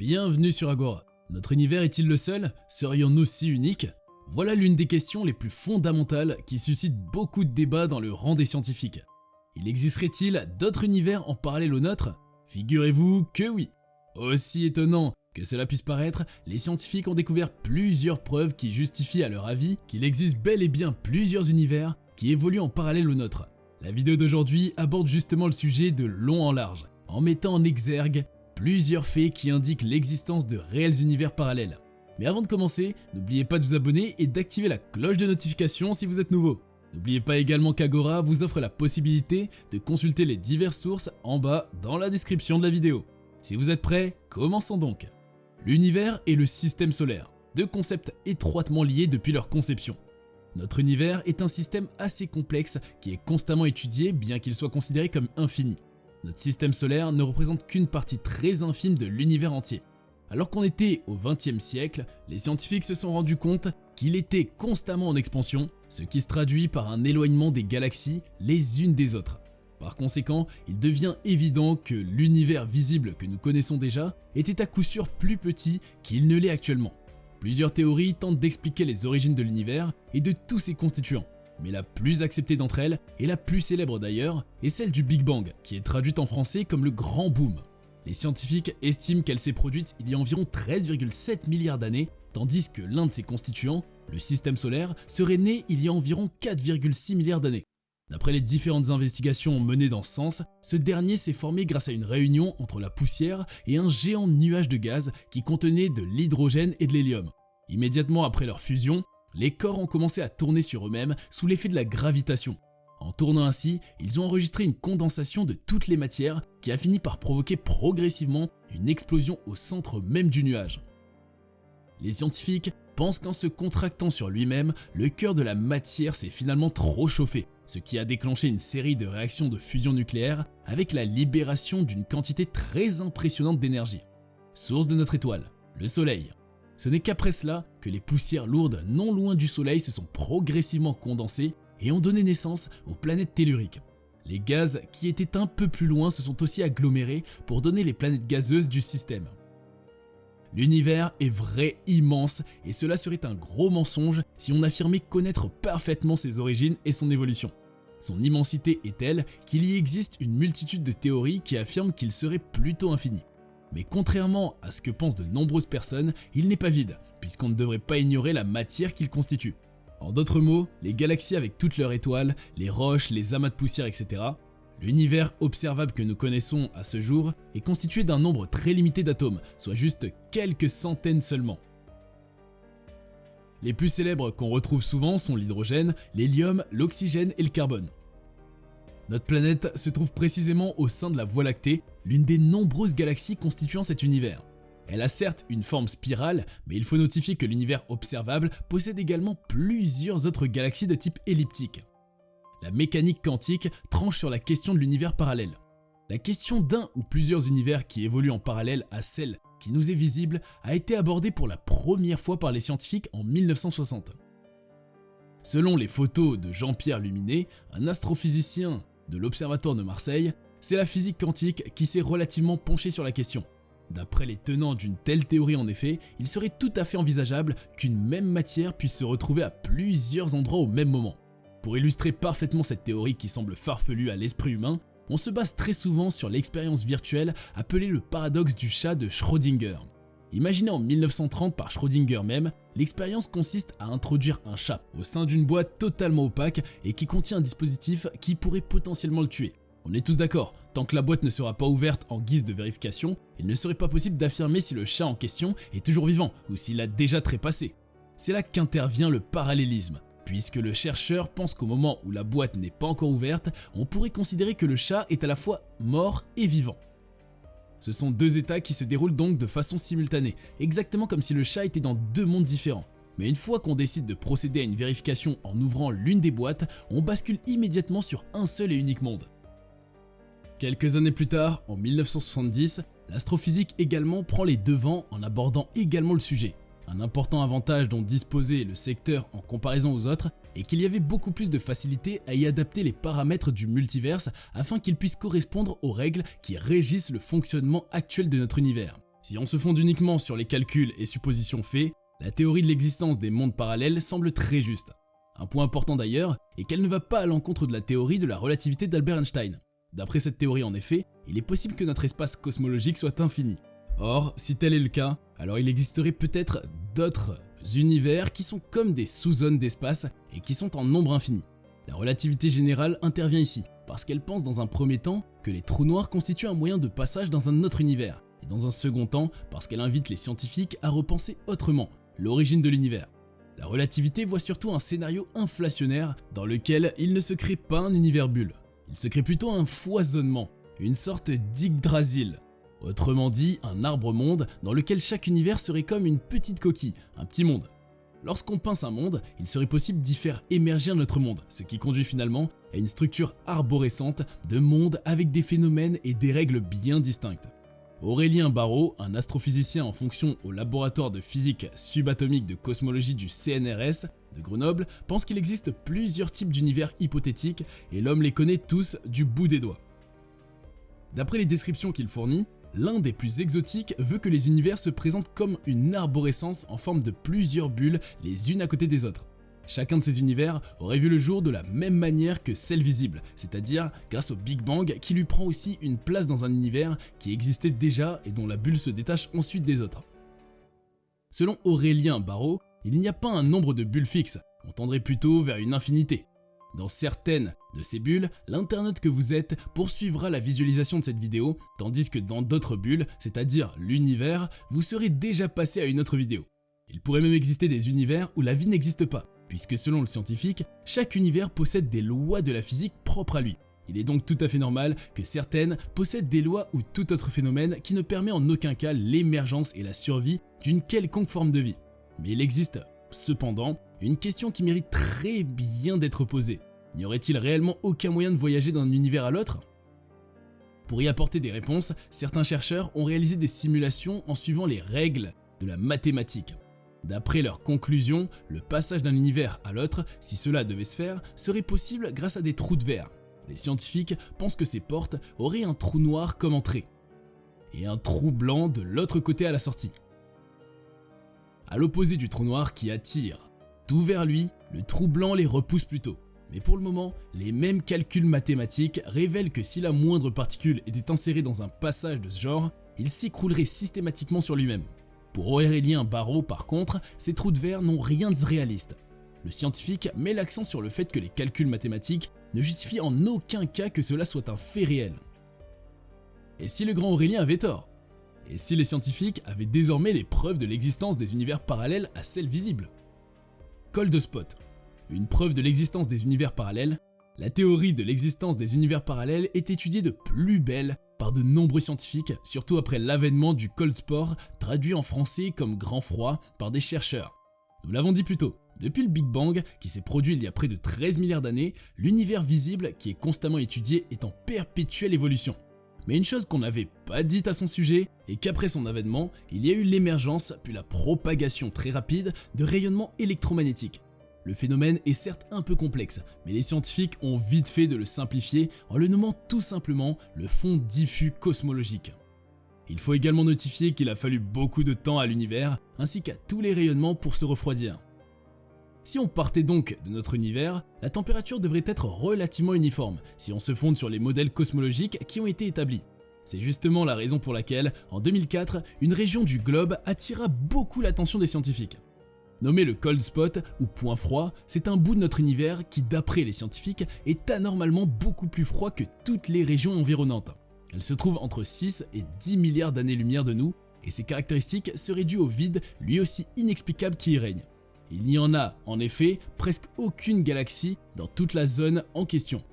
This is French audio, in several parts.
Bienvenue sur Agora. Notre univers est-il le seul? Serions-nous si uniques? Voilà l'une des questions les plus fondamentales qui suscitent beaucoup de débats dans le rang des scientifiques. Il existerait-il d'autres univers en parallèle au nôtre? Figurez-vous que oui. Aussi étonnant que cela puisse paraître, les scientifiques ont découvert plusieurs preuves qui justifient à leur avis qu'il existe bel et bien plusieurs univers qui évoluent en parallèle au nôtre. La vidéo d'aujourd'hui aborde justement le sujet de long en large, en mettant en exergue plusieurs faits qui indiquent l'existence de réels univers parallèles. Mais avant de commencer, n'oubliez pas de vous abonner et d'activer la cloche de notification si vous êtes nouveau. N'oubliez pas également qu'Agora vous offre la possibilité de consulter les diverses sources en bas dans la description de la vidéo. Si vous êtes prêts, commençons donc. L'univers et le système solaire, deux concepts étroitement liés depuis leur conception. Notre univers est un système assez complexe qui est constamment étudié bien qu'il soit considéré comme infini. Notre système solaire ne représente qu'une partie très infime de l'univers entier. Alors qu'on était au XXe siècle, les scientifiques se sont rendus compte qu'il était constamment en expansion, ce qui se traduit par un éloignement des galaxies les unes des autres. Par conséquent, il devient évident que l'univers visible que nous connaissons déjà était à coup sûr plus petit qu'il ne l'est actuellement. Plusieurs théories tentent d'expliquer les origines de l'univers et de tous ses constituants. Mais la plus acceptée d'entre elles, et la plus célèbre d'ailleurs, est celle du Big Bang, qui est traduite en français comme le Grand Boom. Les scientifiques estiment qu'elle s'est produite il y a environ 13,7 milliards d'années, tandis que l'un de ses constituants, le système solaire, serait né il y a environ 4,6 milliards d'années. D'après les différentes investigations menées dans ce sens, ce dernier s'est formé grâce à une réunion entre la poussière et un géant nuage de gaz qui contenait de l'hydrogène et de l'hélium. Immédiatement après leur fusion, les corps ont commencé à tourner sur eux-mêmes sous l'effet de la gravitation. En tournant ainsi, ils ont enregistré une condensation de toutes les matières qui a fini par provoquer progressivement une explosion au centre même du nuage. Les scientifiques pensent qu'en se contractant sur lui-même, le cœur de la matière s'est finalement trop chauffé, ce qui a déclenché une série de réactions de fusion nucléaire avec la libération d'une quantité très impressionnante d'énergie. Source de notre étoile, le Soleil. Ce n'est qu'après cela que les poussières lourdes non loin du Soleil se sont progressivement condensées et ont donné naissance aux planètes telluriques. Les gaz qui étaient un peu plus loin se sont aussi agglomérés pour donner les planètes gazeuses du système. L'univers est vrai immense et cela serait un gros mensonge si on affirmait connaître parfaitement ses origines et son évolution. Son immensité est telle qu'il y existe une multitude de théories qui affirment qu'il serait plutôt infini. Mais contrairement à ce que pensent de nombreuses personnes, il n'est pas vide, puisqu'on ne devrait pas ignorer la matière qu'il constitue. En d'autres mots, les galaxies avec toutes leurs étoiles, les roches, les amas de poussière, etc. L'univers observable que nous connaissons à ce jour est constitué d'un nombre très limité d'atomes, soit juste quelques centaines seulement. Les plus célèbres qu'on retrouve souvent sont l'hydrogène, l'hélium, l'oxygène et le carbone. Notre planète se trouve précisément au sein de la Voie lactée, l'une des nombreuses galaxies constituant cet univers. Elle a certes une forme spirale, mais il faut notifier que l'univers observable possède également plusieurs autres galaxies de type elliptique. La mécanique quantique tranche sur la question de l'univers parallèle. La question d'un ou plusieurs univers qui évoluent en parallèle à celle qui nous est visible a été abordée pour la première fois par les scientifiques en 1960. Selon les photos de Jean-Pierre Luminet, un astrophysicien de l'Observatoire de Marseille, c'est la physique quantique qui s'est relativement penchée sur la question. D'après les tenants d'une telle théorie en effet, il serait tout à fait envisageable qu'une même matière puisse se retrouver à plusieurs endroits au même moment. Pour illustrer parfaitement cette théorie qui semble farfelue à l'esprit humain, on se base très souvent sur l'expérience virtuelle appelée le paradoxe du chat de Schrödinger. Imaginée en 1930 par Schrödinger même, l'expérience consiste à introduire un chat au sein d'une boîte totalement opaque et qui contient un dispositif qui pourrait potentiellement le tuer. On est tous d'accord, tant que la boîte ne sera pas ouverte en guise de vérification, il ne serait pas possible d'affirmer si le chat en question est toujours vivant ou s'il a déjà trépassé. C'est là qu'intervient le parallélisme, puisque le chercheur pense qu'au moment où la boîte n'est pas encore ouverte, on pourrait considérer que le chat est à la fois mort et vivant. Ce sont deux états qui se déroulent donc de façon simultanée, exactement comme si le chat était dans deux mondes différents. Mais une fois qu'on décide de procéder à une vérification en ouvrant l'une des boîtes, on bascule immédiatement sur un seul et unique monde. Quelques années plus tard, en 1970, l'astrophysique également prend les devants en abordant également le sujet. Un important avantage dont disposait le secteur en comparaison aux autres est qu'il y avait beaucoup plus de facilité à y adapter les paramètres du multiverse afin qu'ils puissent correspondre aux règles qui régissent le fonctionnement actuel de notre univers. Si on se fonde uniquement sur les calculs et suppositions faits, la théorie de l'existence des mondes parallèles semble très juste. Un point important d'ailleurs est qu'elle ne va pas à l'encontre de la théorie de la relativité d'Albert Einstein. D'après cette théorie en effet, il est possible que notre espace cosmologique soit infini. Or, si tel est le cas, alors il existerait peut-être d'autres univers qui sont comme des sous-zones d'espace et qui sont en nombre infini. La relativité générale intervient ici, parce qu'elle pense dans un premier temps que les trous noirs constituent un moyen de passage dans un autre univers, et dans un second temps parce qu'elle invite les scientifiques à repenser autrement l'origine de l'univers. La relativité voit surtout un scénario inflationnaire dans lequel il ne se crée pas un univers bulle, il se crée plutôt un foisonnement, une sorte d'Yggdrasil. Autrement dit, un arbre-monde dans lequel chaque univers serait comme une petite coquille, un petit monde. Lorsqu'on pince un monde, il serait possible d'y faire émerger un autre monde, ce qui conduit finalement à une structure arborescente de mondes avec des phénomènes et des règles bien distinctes. Aurélien Barraud, un astrophysicien en fonction au laboratoire de physique subatomique de cosmologie du CNRS de Grenoble, pense qu'il existe plusieurs types d'univers hypothétiques et l'homme les connaît tous du bout des doigts. D'après les descriptions qu'il fournit, l'un des plus exotiques veut que les univers se présentent comme une arborescence en forme de plusieurs bulles les unes à côté des autres. Chacun de ces univers aurait vu le jour de la même manière que celle visible, c'est-à-dire grâce au Big Bang qui lui prend aussi une place dans un univers qui existait déjà et dont la bulle se détache ensuite des autres. Selon Aurélien Barraud, il n'y a pas un nombre de bulles fixes, on tendrait plutôt vers une infinité. Dans certaines de ces bulles, l'internaute que vous êtes poursuivra la visualisation de cette vidéo, tandis que dans d'autres bulles, c'est-à-dire l'univers, vous serez déjà passé à une autre vidéo. Il pourrait même exister des univers où la vie n'existe pas, puisque selon le scientifique, chaque univers possède des lois de la physique propres à lui. Il est donc tout à fait normal que certaines possèdent des lois ou tout autre phénomène qui ne permet en aucun cas l'émergence et la survie d'une quelconque forme de vie. Mais il existe, cependant, une question qui mérite très bien d'être posée. N'y aurait-il réellement aucun moyen de voyager d'un univers à l'autre ? Pour y apporter des réponses, certains chercheurs ont réalisé des simulations en suivant les règles de la mathématique. D'après leurs conclusions, le passage d'un univers à l'autre, si cela devait se faire, serait possible grâce à des trous de verre. Les scientifiques pensent que ces portes auraient un trou noir comme entrée, et un trou blanc de l'autre côté à la sortie. À l'opposé du trou noir qui attire tout vers lui, le trou blanc les repousse plutôt. Mais pour le moment, les mêmes calculs mathématiques révèlent que si la moindre particule était insérée dans un passage de ce genre, il s'écroulerait systématiquement sur lui-même. Pour Aurélien Barraud par contre, ces trous de verre n'ont rien de réaliste. Le scientifique met l'accent sur le fait que les calculs mathématiques ne justifient en aucun cas que cela soit un fait réel. Et si le grand Aurélien avait tort ? Et si les scientifiques avaient désormais les preuves de l'existence des univers parallèles à celles visibles ? Cold Spot. Une preuve de l'existence des univers parallèles, la théorie de l'existence des univers parallèles est étudiée de plus belle par de nombreux scientifiques, surtout après l'avènement du cold sport, traduit en français comme grand froid par des chercheurs. Nous l'avons dit plus tôt, depuis le Big Bang, qui s'est produit il y a près de 13 milliards d'années, l'univers visible, qui est constamment étudié, est en perpétuelle évolution. Mais une chose qu'on n'avait pas dite à son sujet, est qu'après son avènement, il y a eu l'émergence, puis la propagation très rapide de rayonnements électromagnétiques. Le phénomène est certes un peu complexe, mais les scientifiques ont vite fait de le simplifier en le nommant tout simplement le fond diffus cosmologique. Il faut également notifier qu'il a fallu beaucoup de temps à l'univers, ainsi qu'à tous les rayonnements pour se refroidir. Si on partait donc de notre univers, la température devrait être relativement uniforme, si on se fonde sur les modèles cosmologiques qui ont été établis. C'est justement la raison pour laquelle, en 2004, une région du globe attira beaucoup l'attention des scientifiques. Nommé le cold spot ou point froid, c'est un bout de notre univers qui, d'après les scientifiques, est anormalement beaucoup plus froid que toutes les régions environnantes. Elle se trouve entre 6 et 10 milliards d'années-lumière de nous, et ses caractéristiques seraient dues au vide, lui aussi inexplicable qui y règne. Il n'y en a, en effet, presque aucune galaxie dans toute la zone en question.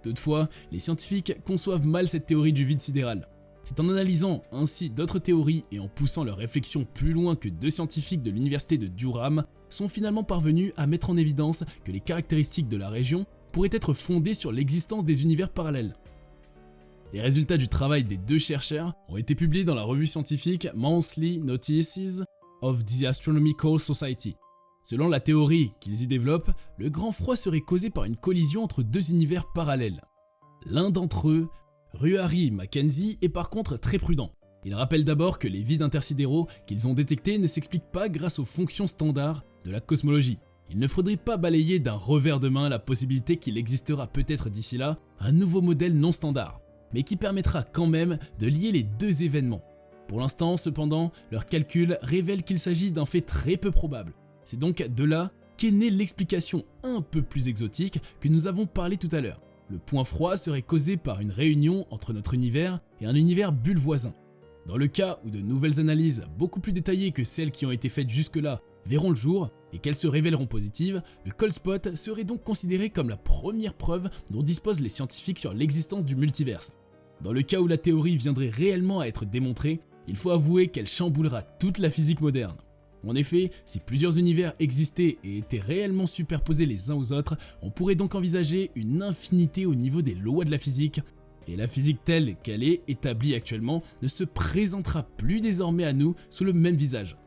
Toutefois, les scientifiques conçoivent mal cette théorie du vide sidéral. C'est en analysant ainsi d'autres théories et en poussant leurs réflexions plus loin que deux scientifiques de l'université de Durham sont finalement parvenus à mettre en évidence que les caractéristiques de la région pourraient être fondées sur l'existence des univers parallèles. Les résultats du travail des deux chercheurs ont été publiés dans la revue scientifique Monthly Notices of the Astronomical Society. Selon la théorie qu'ils y développent, le grand froid serait causé par une collision entre deux univers parallèles. L'un d'entre eux, Ruari Mackenzie, est par contre très prudent. Ils rappellent d'abord que les vides intersidéraux qu'ils ont détectés ne s'expliquent pas grâce aux fonctions standards de la cosmologie. Il ne faudrait pas balayer d'un revers de main la possibilité qu'il existera peut-être d'ici là un nouveau modèle non standard, mais qui permettra quand même de lier les deux événements. Pour l'instant, cependant, leurs calculs révèlent qu'il s'agit d'un fait très peu probable. C'est donc de là qu'est née l'explication un peu plus exotique que nous avons parlé tout à l'heure. Le point froid serait causé par une réunion entre notre univers et un univers bulle voisin. Dans le cas où de nouvelles analyses beaucoup plus détaillées que celles qui ont été faites jusque-là verront le jour et qu'elles se révéleront positives, le cold spot serait donc considéré comme la première preuve dont disposent les scientifiques sur l'existence du multiverse. Dans le cas où la théorie viendrait réellement à être démontrée, il faut avouer qu'elle chamboulera toute la physique moderne. En effet, si plusieurs univers existaient et étaient réellement superposés les uns aux autres, on pourrait donc envisager une infinité au niveau des lois de la physique, et la physique telle qu'elle est établie actuellement ne se présentera plus désormais à nous sous le même visage.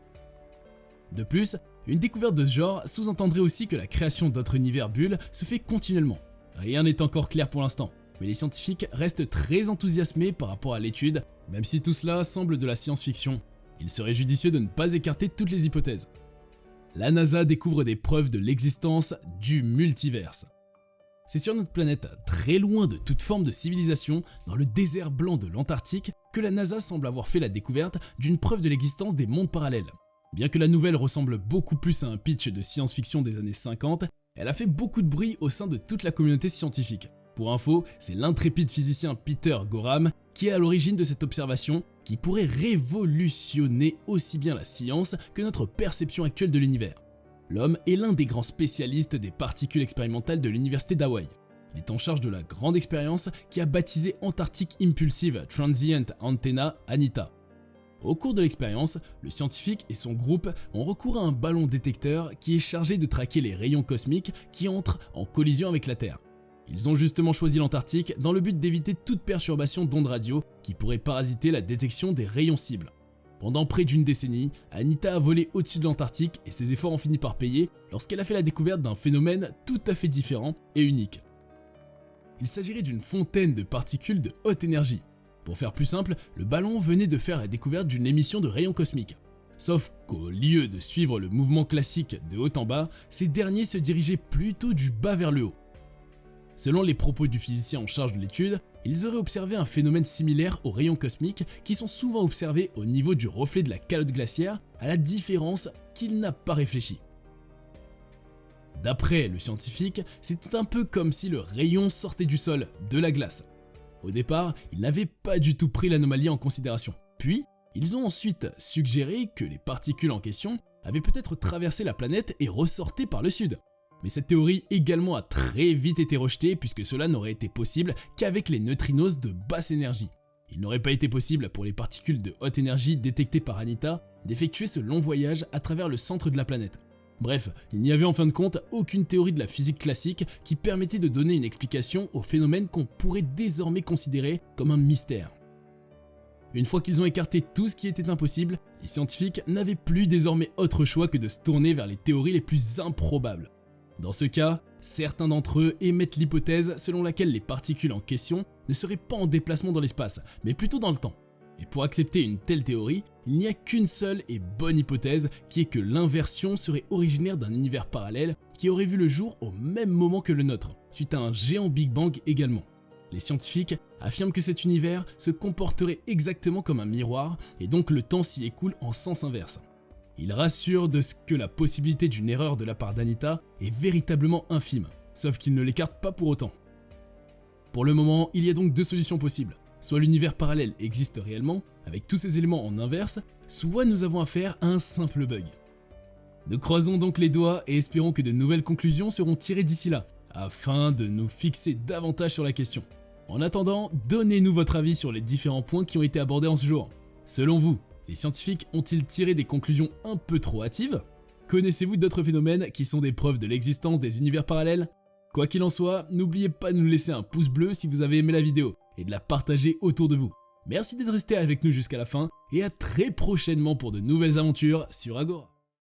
De plus, une découverte de ce genre sous-entendrait aussi que la création d'autres univers bulles se fait continuellement. Rien n'est encore clair pour l'instant, mais les scientifiques restent très enthousiasmés par rapport à l'étude, même si tout cela semble de la science-fiction. Il serait judicieux de ne pas écarter toutes les hypothèses. La NASA découvre des preuves de l'existence du multiverse. C'est sur notre planète, très loin de toute forme de civilisation, dans le désert blanc de l'Antarctique, que la NASA semble avoir fait la découverte d'une preuve de l'existence des mondes parallèles. Bien que la nouvelle ressemble beaucoup plus à un pitch de science-fiction des années 50, elle a fait beaucoup de bruit au sein de toute la communauté scientifique. Pour info, c'est l'intrépide physicien Peter Gorham qui est à l'origine de cette observation qui pourrait révolutionner aussi bien la science que notre perception actuelle de l'univers. L'homme est l'un des grands spécialistes des particules expérimentales de l'université d'Hawaï. Il est en charge de la grande expérience qui a baptisé Antarctic Impulsive Transient Antenna ANITA. Au cours de l'expérience, le scientifique et son groupe ont recours à un ballon détecteur qui est chargé de traquer les rayons cosmiques qui entrent en collision avec la Terre. Ils ont justement choisi l'Antarctique dans le but d'éviter toute perturbation d'ondes radio qui pourrait parasiter la détection des rayons cibles. Pendant près d'une décennie, Anita a volé au-dessus de l'Antarctique et ses efforts ont fini par payer lorsqu'elle a fait la découverte d'un phénomène tout à fait différent et unique. Il s'agirait d'une fontaine de particules de haute énergie. Pour faire plus simple, le ballon venait de faire la découverte d'une émission de rayons cosmiques. Sauf qu'au lieu de suivre le mouvement classique de haut en bas, ces derniers se dirigeaient plutôt du bas vers le haut. Selon les propos du physicien en charge de l'étude, ils auraient observé un phénomène similaire aux rayons cosmiques qui sont souvent observés au niveau du reflet de la calotte glaciaire, à la différence qu'il n'a pas réfléchi. D'après le scientifique, c'était un peu comme si le rayon sortait du sol, de la glace. Au départ, ils n'avaient pas du tout pris l'anomalie en considération. Puis, ils ont ensuite suggéré que les particules en question avaient peut-être traversé la planète et ressortaient par le sud. Mais cette théorie également a très vite été rejetée puisque cela n'aurait été possible qu'avec les neutrinos de basse énergie. Il n'aurait pas été possible pour les particules de haute énergie détectées par Anita d'effectuer ce long voyage à travers le centre de la planète. Bref, il n'y avait en fin de compte aucune théorie de la physique classique qui permettait de donner une explication au phénomène qu'on pourrait désormais considérer comme un mystère. Une fois qu'ils ont écarté tout ce qui était impossible, les scientifiques n'avaient plus désormais autre choix que de se tourner vers les théories les plus improbables. Dans ce cas, certains d'entre eux émettent l'hypothèse selon laquelle les particules en question ne seraient pas en déplacement dans l'espace, mais plutôt dans le temps. Et pour accepter une telle théorie, il n'y a qu'une seule et bonne hypothèse qui est que l'inversion serait originaire d'un univers parallèle qui aurait vu le jour au même moment que le nôtre, suite à un géant Big Bang également. Les scientifiques affirment que cet univers se comporterait exactement comme un miroir et donc le temps s'y écoule en sens inverse. Ils rassurent de ce que la possibilité d'une erreur de la part d'Anita est véritablement infime, sauf qu'ils ne l'écartent pas pour autant. Pour le moment, il y a donc deux solutions possibles. Soit l'univers parallèle existe réellement, avec tous ces éléments en inverse, soit nous avons affaire à un simple bug. Nous croisons donc les doigts et espérons que de nouvelles conclusions seront tirées d'ici là, afin de nous fixer davantage sur la question. En attendant, donnez-nous votre avis sur les différents points qui ont été abordés en ce jour. Selon vous, les scientifiques ont-ils tiré des conclusions un peu trop hâtives? Connaissez-vous d'autres phénomènes qui sont des preuves de l'existence des univers parallèles? Quoi qu'il en soit, n'oubliez pas de nous laisser un pouce bleu si vous avez aimé la vidéo et de la partager autour de vous. Merci d'être resté avec nous jusqu'à la fin et à très prochainement pour de nouvelles aventures sur Agora.